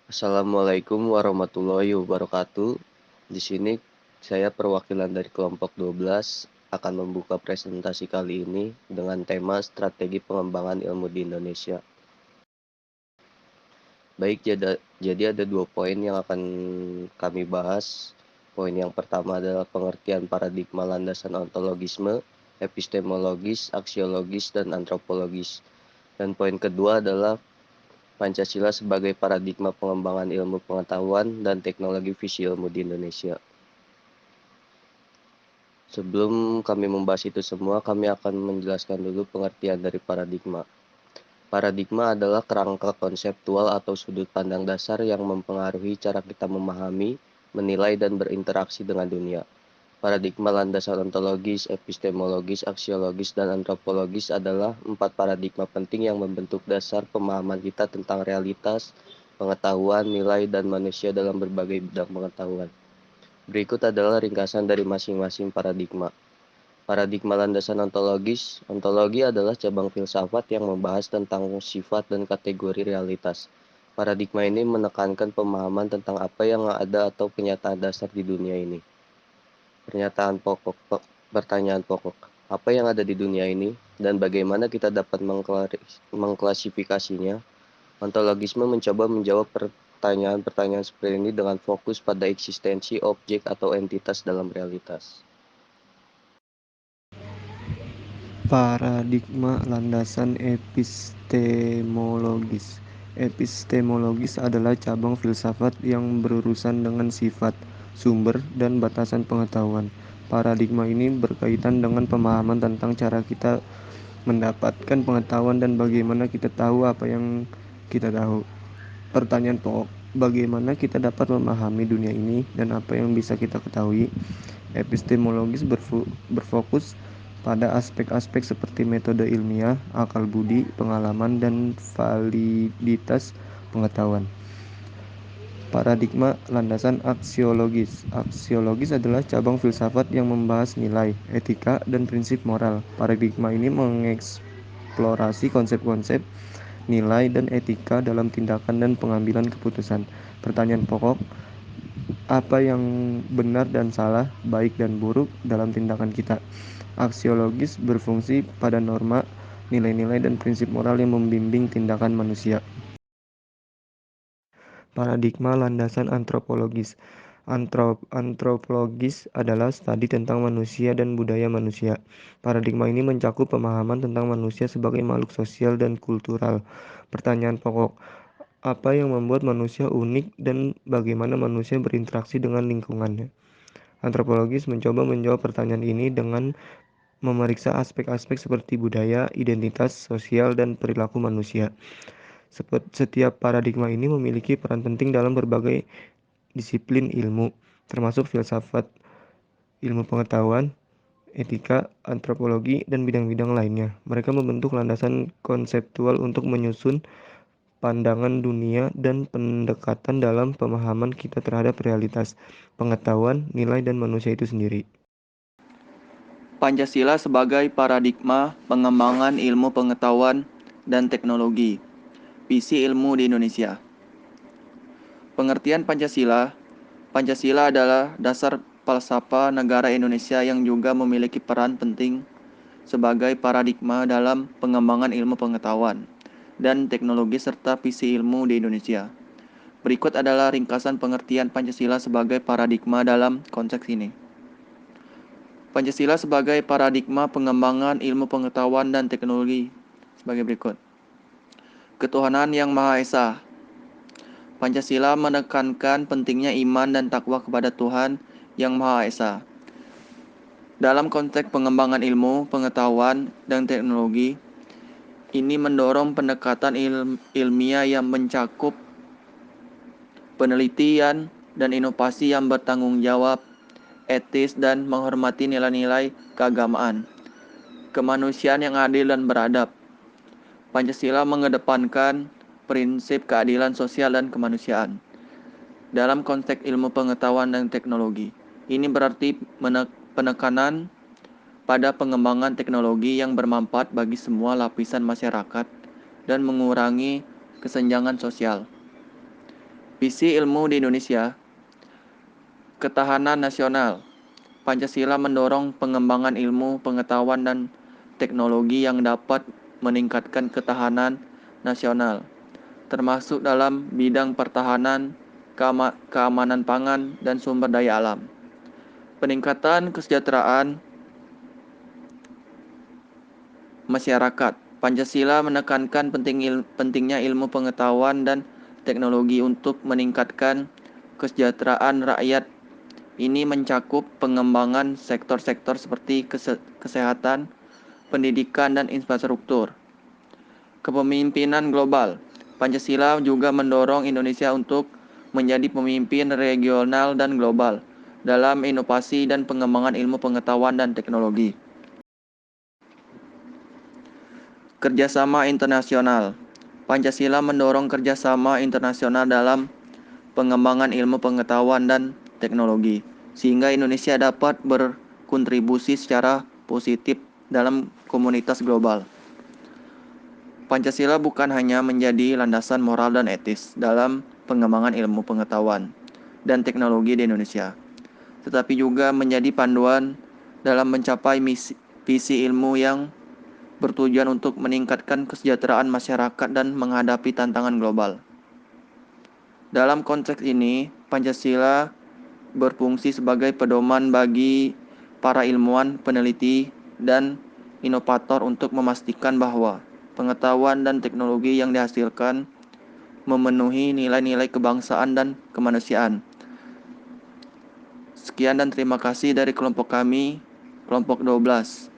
Assalamualaikum warahmatullahi wabarakatuh. Di sini saya perwakilan dari kelompok 12 akan membuka presentasi kali ini dengan tema strategi pengembangan ilmu di Indonesia. Baik, jadi ada 2 poin yang akan kami bahas. Poin yang pertama adalah pengertian paradigma landasan ontologisme, epistemologis, aksiologis, dan antropologis. Dan poin kedua adalah Pancasila sebagai paradigma pengembangan ilmu pengetahuan dan teknologi visi ilmu di Indonesia. Sebelum kami membahas itu semua, kami akan menjelaskan dulu pengertian dari paradigma. Paradigma adalah kerangka konseptual atau sudut pandang dasar yang mempengaruhi cara kita memahami, menilai, dan berinteraksi dengan dunia. Paradigma landasan ontologis, epistemologis, aksiologis, dan antropologis adalah 4 paradigma penting yang membentuk dasar pemahaman kita tentang realitas, pengetahuan, nilai, dan manusia dalam berbagai bidang pengetahuan. Berikut adalah ringkasan dari masing-masing paradigma. Paradigma landasan ontologis. Ontologi adalah cabang filsafat yang membahas tentang sifat dan kategori realitas. Paradigma ini menekankan pemahaman tentang apa yang ada atau kenyataan dasar di dunia ini. Pertanyaan pokok. Apa yang ada di dunia ini dan bagaimana kita dapat mengklasifikasinya? Ontologisme mencoba menjawab pertanyaan-pertanyaan seperti ini dengan fokus pada eksistensi objek atau entitas dalam realitas. Paradigma landasan epistemologis. Epistemologis adalah cabang filsafat yang berurusan dengan sifat, sumber, dan batasan pengetahuan. Paradigma ini berkaitan dengan pemahaman tentang cara kita mendapatkan pengetahuan dan bagaimana kita tahu apa yang kita tahu. Pertanyaan pokok, bagaimana kita dapat memahami dunia ini dan apa yang bisa kita ketahui? Epistemologis berfokus pada aspek-aspek seperti metode ilmiah, akal budi, pengalaman, dan validitas pengetahuan. Paradigma landasan aksiologis. Aksiologis adalah cabang filsafat yang membahas nilai, etika, dan prinsip moral. Paradigma ini mengeksplorasi konsep-konsep nilai dan etika dalam tindakan dan pengambilan keputusan. Pertanyaan pokok, apa yang benar dan salah, baik dan buruk dalam tindakan kita? Aksiologis berfungsi pada norma, nilai-nilai, dan prinsip moral yang membimbing tindakan manusia. Paradigma landasan antropologis. Antropologis adalah studi tentang manusia dan budaya manusia. Paradigma ini mencakup pemahaman tentang manusia sebagai makhluk sosial dan kultural. Pertanyaan pokok, apa yang membuat manusia unik dan bagaimana manusia berinteraksi dengan lingkungannya? Antropologis mencoba menjawab pertanyaan ini dengan memeriksa aspek-aspek seperti budaya, identitas, sosial, dan perilaku manusia. Setiap paradigma ini memiliki peran penting dalam berbagai disiplin ilmu, termasuk filsafat, ilmu pengetahuan, etika, antropologi, dan bidang-bidang lainnya. Mereka membentuk landasan konseptual untuk menyusun pandangan dunia dan pendekatan dalam pemahaman kita terhadap realitas, pengetahuan, nilai, dan manusia itu sendiri. Pancasila sebagai paradigma pengembangan ilmu pengetahuan dan teknologi. Visi ilmu di Indonesia. Pengertian Pancasila. Pancasila adalah dasar falsafah negara Indonesia yang juga memiliki peran penting sebagai paradigma dalam pengembangan ilmu pengetahuan dan teknologi serta visi ilmu di Indonesia. Berikut adalah ringkasan pengertian Pancasila sebagai paradigma dalam konteks ini. Pancasila sebagai paradigma pengembangan ilmu pengetahuan dan teknologi sebagai berikut. Ketuhanan yang Maha Esa. Pancasila menekankan pentingnya iman dan takwa kepada Tuhan yang Maha Esa. Dalam konteks pengembangan ilmu, pengetahuan, dan teknologi, ini mendorong pendekatan ilmiah yang mencakup penelitian dan inovasi yang bertanggung jawab, etis, dan menghormati nilai-nilai keagamaan, kemanusiaan yang adil dan beradab. Pancasila mengedepankan prinsip keadilan sosial dan kemanusiaan. Dalam konteks ilmu pengetahuan dan teknologi, ini berarti penekanan pada pengembangan teknologi yang bermanfaat bagi semua lapisan masyarakat dan mengurangi kesenjangan sosial. Visi ilmu di Indonesia. Ketahanan nasional. Pancasila mendorong pengembangan ilmu, pengetahuan, dan teknologi yang dapat meningkatkan ketahanan nasional, termasuk dalam bidang pertahanan, keamanan pangan, dan sumber daya alam. Peningkatan kesejahteraan masyarakat. Pancasila menekankan pentingnya ilmu pengetahuan dan teknologi untuk meningkatkan kesejahteraan rakyat. Ini mencakup pengembangan sektor-sektor seperti kesehatan, pendidikan, dan infrastruktur. Kepemimpinan global. Pancasila juga mendorong Indonesia untuk menjadi pemimpin regional dan global dalam inovasi dan pengembangan ilmu pengetahuan dan teknologi. Kerjasama internasional. Pancasila mendorong kerjasama internasional dalam pengembangan ilmu pengetahuan dan teknologi, sehingga Indonesia dapat berkontribusi secara positif dalam komunitas global. Pancasila bukan hanya menjadi landasan moral dan etis dalam pengembangan ilmu pengetahuan dan teknologi di Indonesia, tetapi juga menjadi panduan dalam mencapai visi ilmu yang bertujuan untuk meningkatkan kesejahteraan masyarakat dan menghadapi tantangan global. Dalam konteks ini, Pancasila berfungsi sebagai pedoman bagi para ilmuwan, peneliti, dan inovator untuk memastikan bahwa pengetahuan dan teknologi yang dihasilkan memenuhi nilai-nilai kebangsaan dan kemanusiaan. Sekian dan terima kasih dari kelompok kami, kelompok 12.